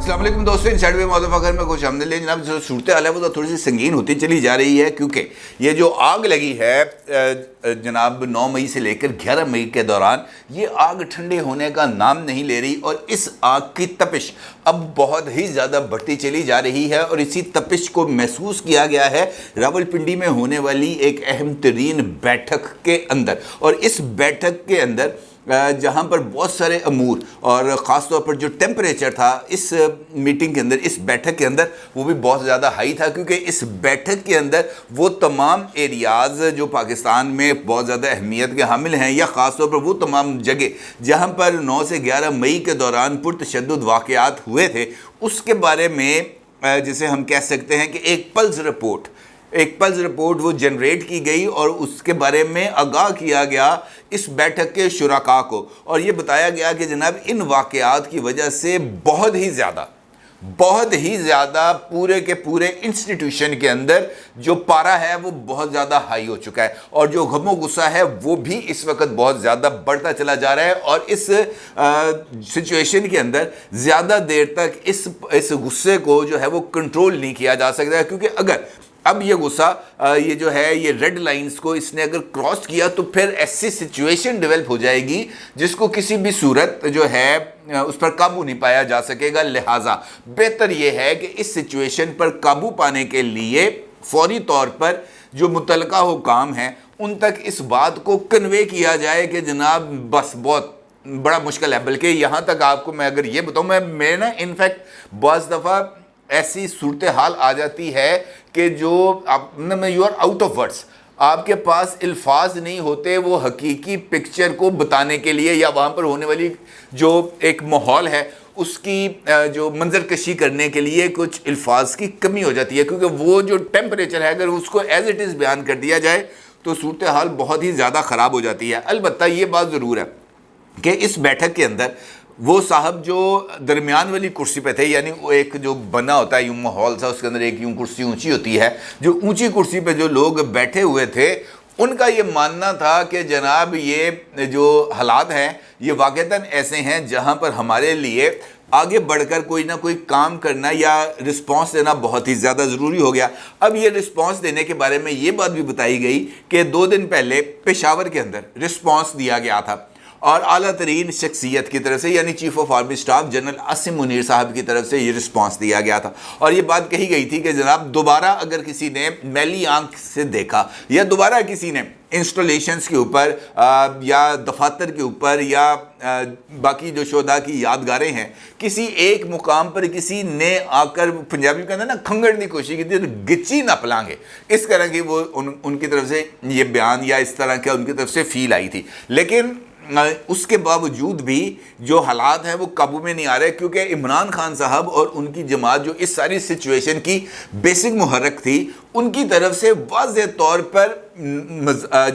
अस्सलाम वालेकुम दोस्तों, इनसाइड वे मौज़ूफ़ में खुश आमदीद। लेकिन जनाब जो सूरत हाल है वो तो थोड़ी सी संगीन होती चली जा रही है, क्योंकि ये जो आग लगी है जनाब 9 मई से लेकर 11 मई के दौरान, ये आग ठंडे होने का नाम नहीं ले रही और इस आग की तपिश अब बहुत ही ज़्यादा बढ़ती चली जा रही है। और इसी तपिश को महसूस किया गया है रावलपिंडी में होने वाली एक अहम तरीन बैठक के अंदर। और इस बैठक के अंदर जहाँ पर बहुत सारे अमूर और ख़ास तौर पर जो टेम्परेचर था इस मीटिंग के अंदर, इस बैठक के अंदर, वो भी बहुत ज़्यादा हाई था, क्योंकि इस बैठक के अंदर वो तमाम एरियाज़ जो पाकिस्तान में बहुत ज़्यादा अहमियत के हामिल हैं, या ख़ास तौर पर वो तमाम जगह जहाँ पर 9 से 11 मई के दौरान पुरतशद्दुद वाक़यात हुए थे, उसके बारे में जिसे हम कह सकते हैं कि एक पल्स रिपोर्ट वो जनरेट की गई और उसके बारे में आगाह किया गया इस बैठक के शुराका को। और ये बताया गया कि जनाब इन वाक़यात की वजह से बहुत ही ज़्यादा पूरे के पूरे इंस्टीट्यूशन के अंदर जो पारा है वो बहुत ज़्यादा हाई हो चुका है, और जो गमो गुस्सा है वो भी इस वक्त बहुत ज़्यादा बढ़ता चला जा रहा है। और इस सिचुएशन के अंदर ज़्यादा देर तक इस गुस्से को जो है वो कंट्रोल नहीं किया जा सकता है, क्योंकि अगर अब ये गुस्सा ये जो है ये रेड लाइंस को इसने अगर क्रॉस किया तो फिर ऐसी सिचुएशन डेवलप हो जाएगी जिसको किसी भी सूरत जो है उस पर काबू नहीं पाया जा सकेगा। लिहाजा बेहतर ये है कि इस सिचुएशन पर काबू पाने के लिए फौरी तौर पर जो मुतलका हुकाम हैं उन तक इस बात को कन्वे किया जाए कि जनाब बस बहुत बड़ा मुश्किल है। बल्कि यहाँ तक आपको मैं अगर ये बताऊँ, मैं ना इनफैक्ट बहुत दफ़ा ऐसी सूरत हाल आ जाती है कि जो आप you are out of words, आपके पास अल्फाज नहीं होते वो हकीकी पिक्चर को बताने के लिए, या वहाँ पर होने वाली जो एक माहौल है उसकी जो मंजरकशी करने के लिए कुछ अल्फाज की कमी हो जाती है। क्योंकि वो जो टेम्परेचर है अगर उसको एज इट इज़ बयान कर दिया जाए तो सूरत हाल बहुत ही ज़्यादा ख़राब हो जाती है। अलबत्ता ये बात ज़रूर है कि इस बैठक के अंदर वो साहब जो दरमियान वाली कुर्सी पे थे, यानी वो एक जो बना होता है यूँ माहौल सा, उसके अंदर एक यूँ कुर्सी ऊंची होती है, जो ऊंची कुर्सी पे जो लोग बैठे हुए थे उनका ये मानना था कि जनाब ये जो हालात हैं ये वाक़तन ऐसे हैं जहाँ पर हमारे लिए आगे बढ़कर कोई ना कोई काम करना या रिस्पांस देना बहुत ही ज़्यादा ज़रूरी हो गया। अब ये रिस्पांस देने के बारे में ये बात भी बताई गई कि 2 दिन पहले पेशावर के अंदर रिस्पांस दिया गया था और आला तरीन शख्सियत की तरफ से, यानी chief of army staff general Asim Munir साहब की तरफ से ये रिस्पांस दिया गया था। और ये बात कही गई थी कि जनाब दोबारा अगर किसी ने मैली आंख से देखा या दोबारा किसी ने इंस्टॉलेशंस के ऊपर या दफातर के ऊपर या बाकी जो शोधा की यादगारें हैं, किसी एक मुकाम पर किसी ने आकर, पंजाबी के अंदर ना खंगड़ने की कोशिश की थी तो गिच्ची ना पलांगे, इस तरह की वो उनकी तरफ से ये बयान या इस तरह का उनकी तरफ से फील आई थी। लेकिन उसके बावजूद भी जो हालात हैं वो काबू में नहीं आ रहे, क्योंकि इमरान खान साहब और उनकी जमात जो इस सारी सिचुएशन की बेसिक मुहर्रक थी, उनकी तरफ से वाज़ेह तौर पर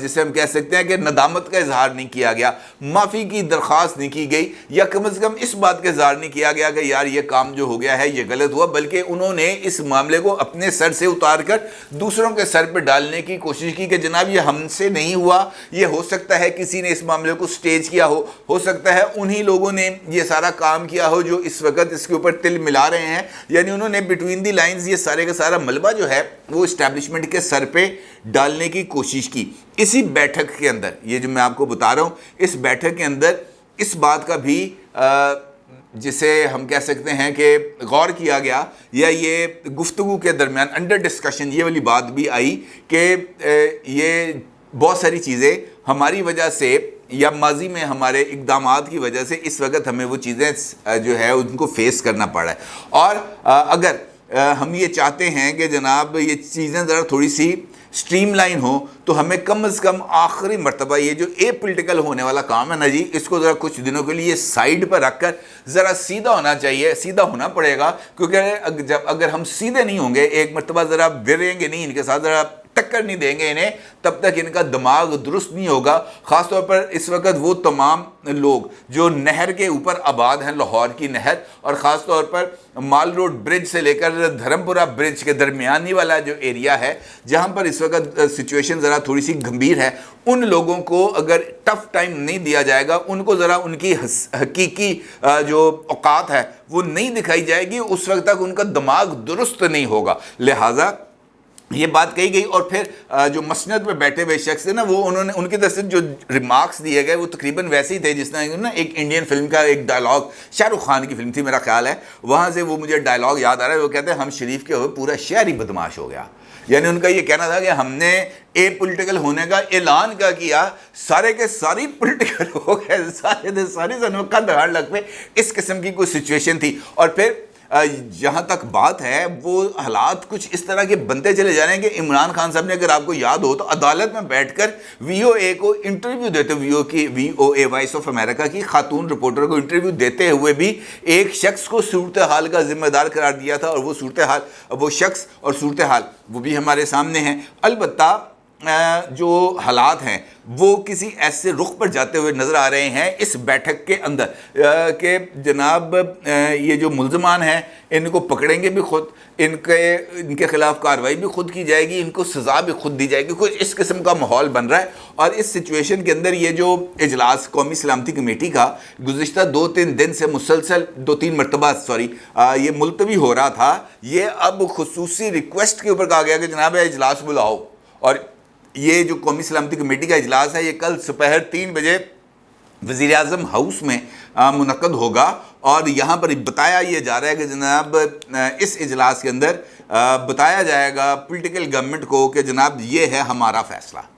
जिसे हम कह सकते हैं कि नदामत का इजहार नहीं किया गया, माफ़ी की दरख्वास्त नहीं की गई, या कम से कम इस बात का इजहार नहीं किया गया कि यार ये काम जो हो गया है ये गलत हुआ, बल्कि उन्होंने इस मामले को अपने सर से उतार कर दूसरों के सर पर डालने की कोशिश की कि जनाब ये हमसे नहीं हुआ, ये हो सकता है किसी ने इस मामले को स्टेज किया हो सकता है उन्हीं लोगों ने ये सारा काम किया हो जो इस वक्त इसके ऊपर तिल मिला रहे हैं। यानी उन्होंने बिटवीन दी लाइंस ये सारे का सारा मलबा जो है वो इस्टेब्लिशमेंट के सर पे डालने की कोशिश की। इसी बैठक के अंदर, ये जो मैं आपको बता रहा हूँ, इस बैठक के अंदर इस बात का भी जिसे हम कह सकते हैं कि गौर किया गया, या ये गुफ्तगू के दरमियान अंडर डिस्कशन ये वाली बात भी आई कि ये बहुत सारी चीज़ें हमारी वजह से या माजी में हमारे इक़दामात की वजह से इस वक्त हमें वो चीज़ें जो है उनको फेस करना पड़ा है। और अगर हम ये चाहते हैं कि जनाब ये चीज़ें ज़रा थोड़ी सी स्ट्रीमलाइन हो तो हमें कम से कम आखिरी मर्तबा ये जो ए पोलिटिकल होने वाला काम है ना जी, इसको ज़रा कुछ दिनों के लिए साइड पर रख कर ज़रा सीधा होना चाहिए, सीधा होना पड़ेगा। क्योंकि जब अगर हम सीधे नहीं होंगे, एक मर्तबा ज़रा गिरेंगे नहीं, इनके साथ ज़रा टक्कर नहीं देंगे इन्हें तब तक इनका दिमाग दुरुस्त नहीं होगा। ख़ास तौर पर इस वक्त वो तमाम लोग जो नहर के ऊपर आबाद हैं, लाहौर की नहर, और ख़ास तौर पर माल रोड ब्रिज से लेकर धर्मपुरा ब्रिज के दरमियानी वाला जो एरिया है जहाँ पर इस वक्त सिचुएशन ज़रा थोड़ी सी गंभीर है, उन लोगों को अगर टफ टाइम नहीं दिया जाएगा, उनको ज़रा उनकी हकीकी जो औकात है वो नहीं दिखाई जाएगी, उस वक्त तक उनका दिमाग दुरुस्त नहीं होगा। लिहाजा ये बात कही गई। और फिर जो मसनद पे बैठे हुए शख्स थे ना, वो उन्होंने उनकी तरफ से जो रिमार्क्स दिए गए वो तकरीबन वैसे ही थे जिसने ना एक इंडियन फिल्म का एक डायलॉग, शाहरुख खान की फिल्म थी मेरा ख्याल है, वहाँ से वो मुझे डायलॉग याद आ रहा है। वो कहते हैं हम शरीफ के हुए पूरा शहर ही बदमाश हो गया। यानी उनका ये कहना था कि हमने ए पॉलिटिकल होने का ऐलान क्या किया, सारे के सारी पॉलिटिकल हो गए, सारे सारी का दहाड़ लग पे, इस किस्म की कोई सिचुएशन थी। और फिर जहाँ तक बात है वो हालात कुछ इस तरह के बनते चले जा रहे हैं कि इमरान खान साहब ने, अगर आपको याद हो तो, अदालत में बैठकर वीओए को इंटरव्यू देते, वीओए वॉइस ऑफ अमेरिका की खातून रिपोर्टर को इंटरव्यू देते हुए भी एक शख्स को सूरत हाल का जिम्मेदार करार दिया था। और वो सूरत हाल, वो शख्स और सूरत हाल वो भी हमारे सामने हैं। अलबत्ता जो हालात हैं वो किसी ऐसे रुख पर जाते हुए नज़र आ रहे हैं इस बैठक के अंदर कि जनाब ये जो मुल्ज़मान हैं इनको पकड़ेंगे भी खुद, इनके ख़िलाफ़ कार्रवाई भी खुद की जाएगी, इनको सज़ा भी खुद दी जाएगी। कुछ इस किस्म का माहौल बन रहा है। और इस सिचुएशन के अंदर ये जो इजलास कौमी सलामती कमेटी का गुज़िश्ता 2-3 दिन से मुसलसल 2-3 मरतबा ये मुलतवी हो रहा था, ये अब खुसूसी रिक्वेस्ट के ऊपर कहा गया कि जनाब इजलास बुलाओ। और ये जो कौमी सलामती कमेटी का इजलास है ये कल दोपहर 3 बजे वज़ीर आज़म हाउस में मुनक्कद होगा। और यहाँ पर बताया ये जा रहा है कि जनाब इस इजलास के अंदर बताया जाएगा पॉलिटिकल गवर्नमेंट को कि जनाब ये है हमारा फ़ैसला,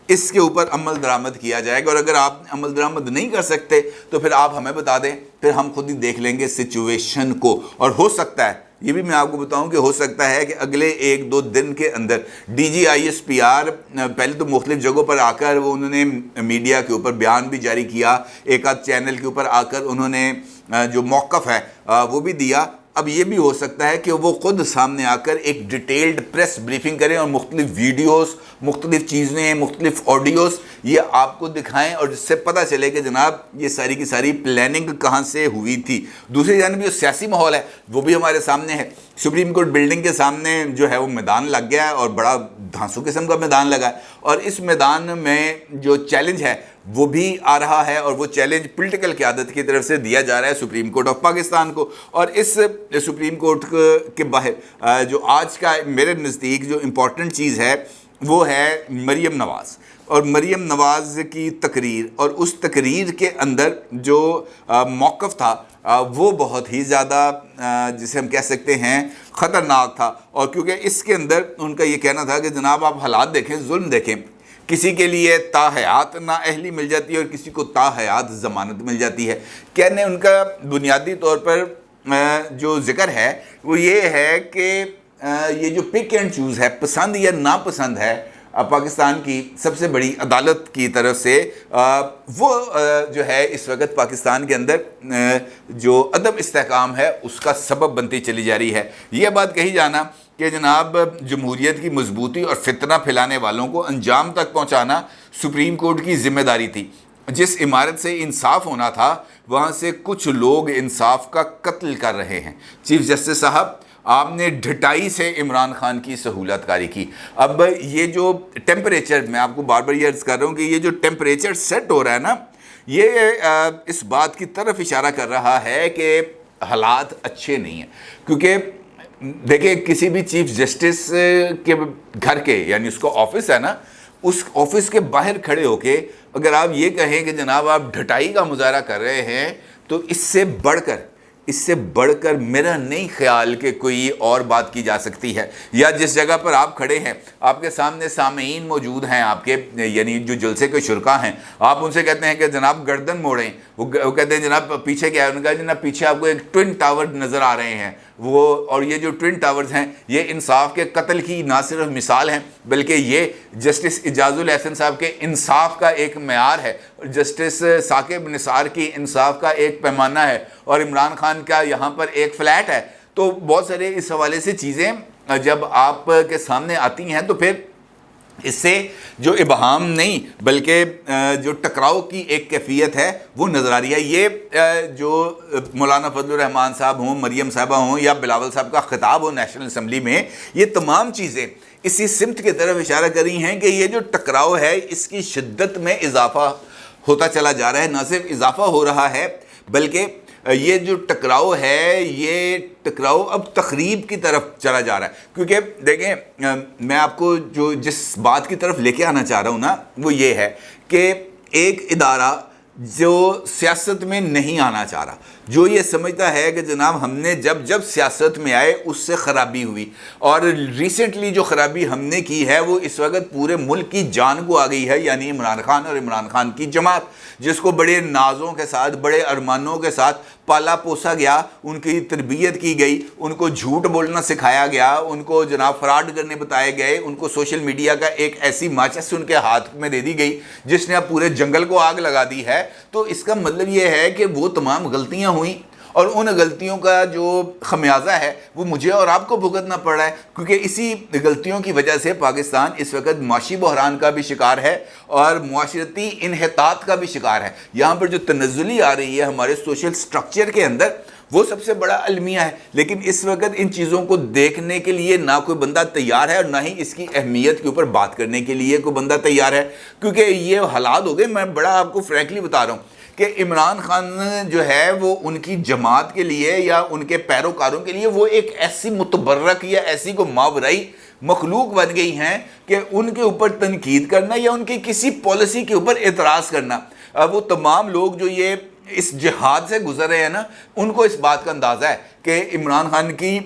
इसके ऊपर अमल दरामद किया जाएगा। और अगर आप अमल दरामद नहीं कर सकते तो फिर आप हमें बता दें, फिर हम खुद ही देख लेंगे सिचुएशन को। और हो सकता है, ये भी मैं आपको बताऊं कि हो सकता है कि अगले 1-2 दिन के अंदर DGISPR पहले तो मुख्तलिफ जगहों पर आकर वो उन्होंने मीडिया के ऊपर बयान भी जारी किया, एक आध चैनल के ऊपर आकर उन्होंने जो मौक़िफ़ है वो भी दिया। अब ये भी हो सकता है कि वो ख़ुद सामने आकर एक डिटेल्ड प्रेस ब्रीफिंग करें और मुख्तलिफ वीडियोस, मुख्तलिफ चीज़ें, मुख्तलिफ ऑडियोस ये आपको दिखाएं और जिससे पता चले कि जनाब ये सारी की सारी प्लानिंग कहाँ से हुई थी। दूसरी जानिब जो सियासी माहौल है वो भी हमारे सामने है। सुप्रीम कोर्ट बिल्डिंग के सामने जो है वो मैदान लग गया है और बड़ा धांसू किस्म का मैदान लगा है। और इस मैदान में जो चैलेंज है वो भी आ रहा है और वो चैलेंज पॉलिटिकल क़यादत की तरफ से दिया जा रहा है सुप्रीम कोर्ट ऑफ पाकिस्तान को। और इस सुप्रीम कोर्ट के बाहर जो आज का मेरे नज़दीक जो इम्पॉर्टेंट चीज़ है वो है मरीम नवाज़ और मरीम नवाज़ की तकरीर। और उस तकरीर के अंदर जो मौक़िफ़ था वो बहुत ही ज़्यादा जिसे हम कह सकते हैं ख़तरनाक था। और क्योंकि इसके अंदर उनका ये कहना था कि जनाब आप हालात देखें, जुल्म देखें, किसी के लिए ताहयात नाअहली मिल जाती है और किसी को ताहयात ज़मानत मिल जाती है। कहने उनका बुनियादी तौर पर जो ज़िक्र है वो ये है कि ये जो पिक एंड चूज़ है, पसंद या नापसंद है पाकिस्तान की सबसे बड़ी अदालत की तरफ से, वो जो है इस वक्त पाकिस्तान के अंदर जो अदम इस्तेहकाम है उसका सबब बनती चली जा रही है। यह बात कही जाना कि जनाब जमहूरियत की मजबूती और फितना फैलाने वालों को अंजाम तक पहुँचाना सुप्रीम कोर्ट की ज़िम्मेदारी थी। जिस इमारत से इंसाफ होना था वहाँ से कुछ लोग इंसाफ का कत्ल कर रहे हैं। चीफ जस्टिस साहब आपने ढटाई से इमरान खान की सहूलत कारी की। अब ये जो टेम्परेचर, मैं आपको बार बार ये अर्ज़ कर रहा हूँ कि ये जो टेम्परेचर सेट हो रहा है ना, ये इस बात की तरफ इशारा कर रहा है कि हालात अच्छे नहीं हैं। क्योंकि देखिए किसी भी चीफ जस्टिस के घर के यानी उसका ऑफिस है ना, उस ऑफिस के बाहर खड़े होके अगर आप ये कहें कि जनाब आप ढटाई का मुजाहरा कर रहे हैं तो इससे बढ़कर मेरा नहीं ख्याल कि कोई और बात की जा सकती है। या जिस जगह पर आप खड़े हैं आपके सामने सामीन मौजूद हैं, आपके यानी जो जलसे के शुरका हैं, आप उनसे कहते हैं कि जनाब गर्दन मोड़ें, वो कहते हैं जनाब पीछे क्या है, उन्होंने कहा जनाब पीछे आपको एक ट्विन टावर नज़र आ रहे हैं वो, और ये जो ट्विन टावर्स हैं ये इंसाफ के कत्ल की ना सिर्फ मिसाल हैं बल्कि ये जस्टिस इजाज़ुल एहसन साहब के इंसाफ का एक मेयार है, जस्टिस साकिब निसार की इंसाफ का एक पैमाना है और इमरान खान का यहाँ पर एक फ्लैट है। तो बहुत सारे इस हवाले से चीज़ें जब आप के सामने आती हैं तो फिर اس سے جو ابہام نہیں بلکہ جو ٹکراؤ کی ایک کیفیت ہے وہ نظر آ رہی ہے. یہ جو مولانا فضل الرحمان صاحب ہوں، مریم صاحبہ ہوں یا بلاول صاحب کا خطاب ہو نیشنل اسمبلی میں، یہ تمام چیزیں اسی سمت کی طرف اشارہ کر رہی ہیں کہ یہ جو ٹکراؤ ہے اس کی شدت میں اضافہ ہوتا چلا جا رہا ہے. نہ صرف اضافہ ہو رہا ہے بلکہ یہ جو ٹکراؤ ہے یہ ٹکراؤ اب تخریب کی طرف چلا جا رہا ہے. کیونکہ دیکھیں میں آپ کو جو جس بات کی طرف لے کے آنا چاہ رہا ہوں نا وہ یہ ہے کہ ایک ادارہ جو سیاست میں نہیں آنا چاہ رہا، جو یہ سمجھتا ہے کہ جناب ہم نے جب سیاست میں آئے اس سے خرابی ہوئی، اور ریسنٹلی جو خرابی ہم نے کی ہے وہ اس وقت پورے ملک کی جان کو آ گئی ہے، یعنی عمران خان اور عمران خان کی جماعت، جس کو بڑے نازوں کے ساتھ بڑے ارمانوں کے ساتھ پالا پوسا گیا، ان کی تربیت کی گئی، ان کو جھوٹ بولنا سکھایا گیا، ان کو جناب فراڈ کرنے بتائے گئے، ان کو سوشل میڈیا کا ایک ایسی ماچس ان کے ہاتھ میں دے دی گئی جس نے اب پورے جنگل کو آگ لگا دی ہے. تو اس کا مطلب یہ ہے کہ وہ تمام غلطیاں ہوئیں اور ان غلطیوں کا جو خمیازہ ہے وہ مجھے اور آپ کو بھگتنا پڑ رہا ہے، کیونکہ اسی غلطیوں کی وجہ سے پاکستان اس وقت معاشی بحران کا بھی شکار ہے اور معاشرتی انحطاط کا بھی شکار ہے. یہاں پر جو تنزلی آ رہی ہے ہمارے سوشل سٹرکچر کے اندر وہ سب سے بڑا المیہ ہے، لیکن اس وقت ان چیزوں کو دیکھنے کے لیے نہ کوئی بندہ تیار ہے اور نہ ہی اس کی اہمیت کے اوپر بات کرنے کے لیے کوئی بندہ تیار ہے. کیونکہ یہ حالات ہو گئے، میں بڑا آپ کو فرینکلی بتا رہا ہوں کہ عمران خان جو ہے وہ ان کی جماعت کے لیے یا ان کے پیروکاروں کے لیے وہ ایک ایسی متبرک یا ایسی کو ماورائی مخلوق بن گئی ہیں کہ ان کے اوپر تنقید کرنا یا ان کی کسی پالیسی کے اوپر اعتراض کرنا، وہ تمام لوگ جو یہ اس جہاد سے گزر رہے ہیں نا ان کو اس بات کا اندازہ ہے کہ عمران خان کی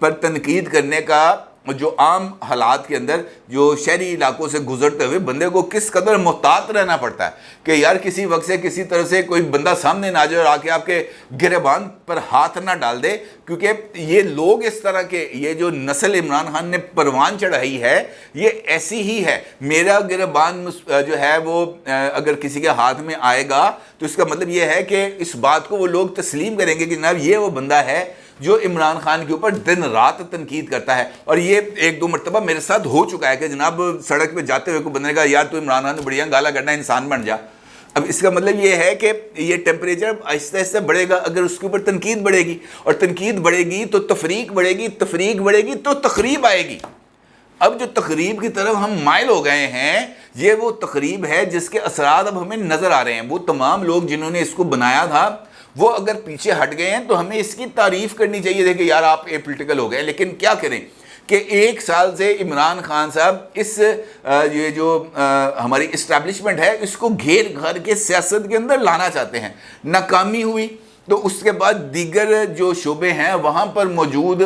پر تنقید کرنے کا جو عام حالات کے اندر جو شہری علاقوں سے گزرتے ہوئے بندے کو کس قدر محتاط رہنا پڑتا ہے کہ یار کسی وقت سے کسی طرح سے کوئی بندہ سامنے نہ جائے اور آ کے آپ کے گریبان پر ہاتھ نہ ڈال دے. کیونکہ یہ لوگ اس طرح کے، یہ جو نسل عمران خان نے پروان چڑھائی ہے یہ ایسی ہی ہے. میرا گریبان جو ہے وہ اگر کسی کے ہاتھ میں آئے گا تو اس کا مطلب یہ ہے کہ اس بات کو وہ لوگ تسلیم کریں گے کہ جناب یہ وہ بندہ ہے جو عمران خان کے اوپر دن رات تنقید کرتا ہے. اور یہ ایک دو مرتبہ میرے ساتھ ہو چکا ہے کہ جناب سڑک پہ جاتے ہوئے کوئی بندے کا یار تو عمران خان بڑھیا گالا کرنا، انسان بن جا. اب اس کا مطلب یہ ہے کہ یہ ٹیمپریچر آہستہ آہستہ بڑھے گا اگر اس کے اوپر تنقید بڑھے گی، اور تنقید بڑھے گی تو تفریق بڑھے گی، تفریق بڑھے گی تو تخریب آئے گی. اب جو تخریب کی طرف ہم مائل ہو گئے ہیں یہ وہ تخریب ہے جس کے اثرات اب ہمیں نظر آ رہے ہیں. وہ تمام لوگ جنہوں نے اس کو بنایا تھا وہ اگر پیچھے ہٹ گئے ہیں تو ہمیں اس کی تعریف کرنی چاہیے تھی کہ یار آپ اے پولیٹیکل ہو گئے. لیکن کیا کریں کہ ایک سال سے عمران خان صاحب اس یہ جو ہماری اسٹیبلشمنٹ ہے اس کو گھیر گھر کے سیاست کے اندر لانا چاہتے ہیں. ناکامی ہوئی تو اس کے بعد دیگر جو شعبے ہیں وہاں پر موجود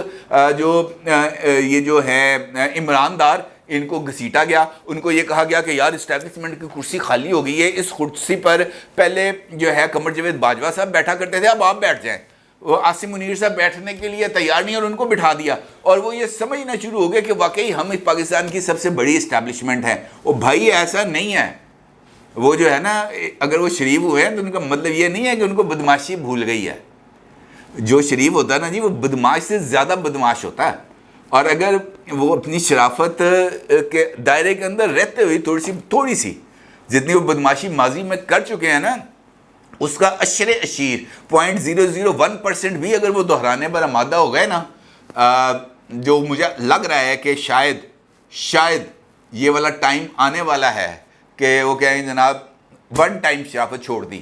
جو یہ جو ہے عمران دار ان کو گھسیٹا گیا. ان کو یہ کہا گیا کہ یار اسٹیبلشمنٹ کی کرسی خالی ہو گئی ہے، اس کرسی پر پہلے جو ہے قمر جاوید باجوہ صاحب بیٹھا کرتے تھے، اب آپ بیٹھ جائیں. وہ عاصم منیر صاحب بیٹھنے کے لیے تیار نہیں اور ان کو بٹھا دیا، اور وہ یہ سمجھنا شروع ہو گیا کہ واقعی ہم پاکستان کی سب سے بڑی اسٹیبلشمنٹ ہے. وہ بھائی ایسا نہیں ہے. وہ جو ہے نا اگر وہ شریف ہوئے ہیں تو ان کا مطلب یہ نہیں ہے کہ ان کو بدماشی بھول گئی ہے. جو شریف ہوتا ہے نا جی وہ بدماش سے زیادہ بدماش ہوتا ہے، اور اگر وہ اپنی شرافت کے دائرے کے اندر رہتے ہوئے تھوڑی سی جتنی وہ بدماشی ماضی میں کر چکے ہیں نا اس کا اشر اشیر 0.001% بھی اگر وہ دہرانے پر آمادہ ہو گئے نا، جو مجھے لگ رہا ہے کہ شاید یہ والا ٹائم آنے والا ہے کہ وہ کہیں جناب ون ٹائم شرافت چھوڑ دی.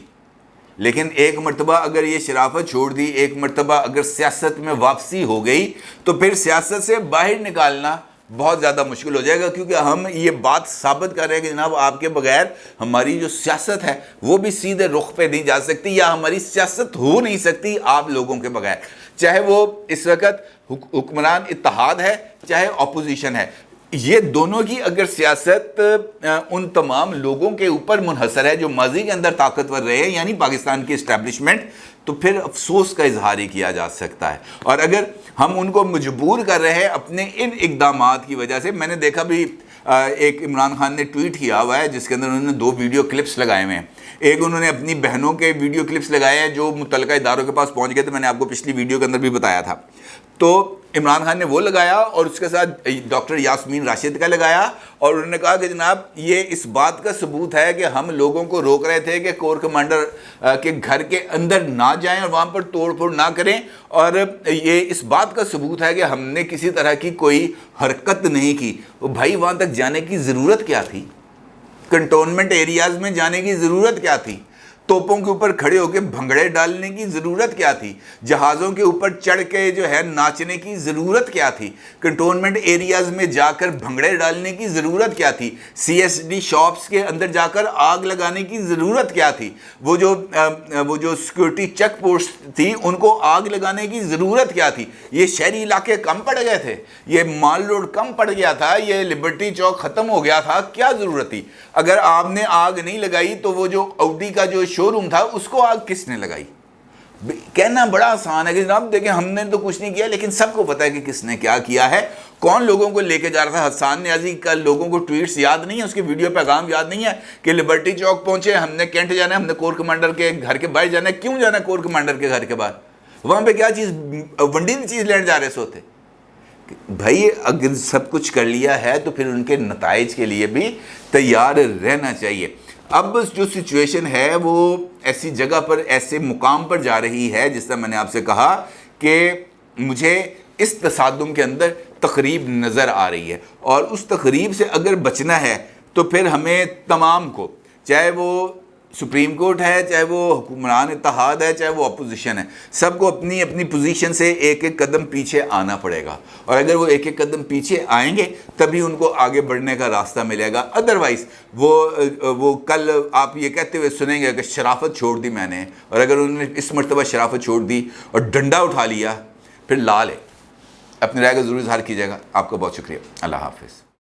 لیکن ایک مرتبہ اگر یہ شرافت چھوڑ دی، ایک مرتبہ اگر سیاست میں واپسی ہو گئی تو پھر سیاست سے باہر نکالنا بہت زیادہ مشکل ہو جائے گا. کیونکہ ہم یہ بات ثابت کر رہے ہیں کہ جناب آپ کے بغیر ہماری جو سیاست ہے وہ بھی سیدھے رخ پہ نہیں جا سکتی، یا ہماری سیاست ہو نہیں سکتی آپ لوگوں کے بغیر، چاہے وہ اس وقت حکمران اتحاد ہے چاہے اپوزیشن ہے. یہ دونوں کی اگر سیاست ان تمام لوگوں کے اوپر منحصر ہے جو ماضی کے اندر طاقتور رہے ہیں یعنی پاکستان کی اسٹیبلشمنٹ، تو پھر افسوس کا اظہار ہی کیا جا سکتا ہے. اور اگر ہم ان کو مجبور کر رہے ہیں اپنے ان اقدامات کی وجہ سے، میں نے دیکھا بھی ایک عمران خان نے ٹویٹ کیا ہوا ہے جس کے اندر انہوں نے 2 ویڈیو کلپس لگائے ہوئے ہیں. ایک انہوں نے اپنی بہنوں کے ویڈیو کلپس لگائے ہیں جو متعلقہ اداروں کے پاس پہنچ گئے تھے، میں نے آپ کو پچھلی ویڈیو کے اندر بھی بتایا تھا. تو عمران خان نے وہ لگایا اور اس کے ساتھ ڈاکٹر یاسمین راشد کا لگایا، اور انہوں نے کہا کہ جناب یہ اس بات کا ثبوت ہے کہ ہم لوگوں کو روک رہے تھے کہ کور کمانڈر کے گھر کے اندر نہ جائیں اور وہاں پر توڑ پھوڑ نہ کریں، اور یہ اس بات کا ثبوت ہے کہ ہم نے کسی طرح کی کوئی حرکت نہیں کی. بھائی وہاں تک جانے کی ضرورت کیا تھی؟ کنٹونمنٹ ایریاز میں جانے کی ضرورت کیا تھی؟ توپوں کے اوپر کھڑے ہو کے بھنگڑے ڈالنے کی ضرورت کیا تھی؟ جہازوں کے اوپر چڑھ کے جو ہے ناچنے کی ضرورت کیا تھی؟ کنٹونمنٹ ایریاز میں جا کر بھنگڑے ڈالنے کی ضرورت کیا تھی؟ سی ایس ڈی شاپس کے اندر جا کر آگ لگانے کی ضرورت کیا تھی؟ وہ جو سیکورٹی چیک پوسٹ تھی ان کو آگ لگانے کی ضرورت کیا تھی؟ یہ شہری علاقے کم پڑ گئے تھے، یہ مال روڈ کم پڑ گیا تھا، یہ لبرٹی چوک ختم ہو گیا تھا، کیا ضرورت تھی؟ اگر آپ نے آگ نہیں لگائی تو وہ جو آڈی کا جو شو روم تھا اس کو آگ کس نے لگائی؟ کہنا بڑا آسان ہے کہ جناب دیکھیں ہم نے تو کچھ نہیں کیا، لیکن سب کو پتا ہے کہ کس نے کیا کیا ہے، کون لوگوں کو لے کے جا رہا تھا. حسان نیازی کا لوگوں کو ٹویٹس یاد نہیں ہے، اس کے ویڈیو پیغام یاد نہیں ہے کہ لبرٹی چوک پہنچے، ہم نے کینٹ جانا ہے، ہم نے کور کمانڈر کے گھر کے باہر جانا ہے. کیوں جانا ہے کور کمانڈر کے گھر کے باہر؟ وہاں پہ کیا چیز ونڈی کی چیز لینے جا رہے سوتے؟ بھائی اگر سب کچھ کر لیا ہے تو پھر ان کے نتائج کے لیے بھی تیار رہنا چاہیے. اب جو سچویشن ہے وہ ایسی جگہ پر، ایسے مقام پر جا رہی ہے جس طرح میں نے آپ سے کہا کہ مجھے اس تصادم کے اندر تقریب نظر آ رہی ہے، اور اس تقریب سے اگر بچنا ہے تو پھر ہمیں تمام کو، چاہے وہ سپریم کورٹ ہے، چاہے وہ حکمران اتحاد ہے، چاہے وہ اپوزیشن ہے، سب کو اپنی اپنی پوزیشن سے ایک ایک قدم پیچھے آنا پڑے گا. اور اگر وہ ایک ایک قدم پیچھے آئیں گے تبھی ان کو آگے بڑھنے کا راستہ ملے گا. ادروائز وہ کل آپ یہ کہتے ہوئے سنیں گے کہ شرافت چھوڑ دی میں نے، اور اگر انہوں نے اس مرتبہ شرافت چھوڑ دی اور ڈنڈا اٹھا لیا پھر لال ہے. اپنی رائے کا ضرور اظہار کیجیے گا. آپ کا بہت شکریہ. اللہ حافظ.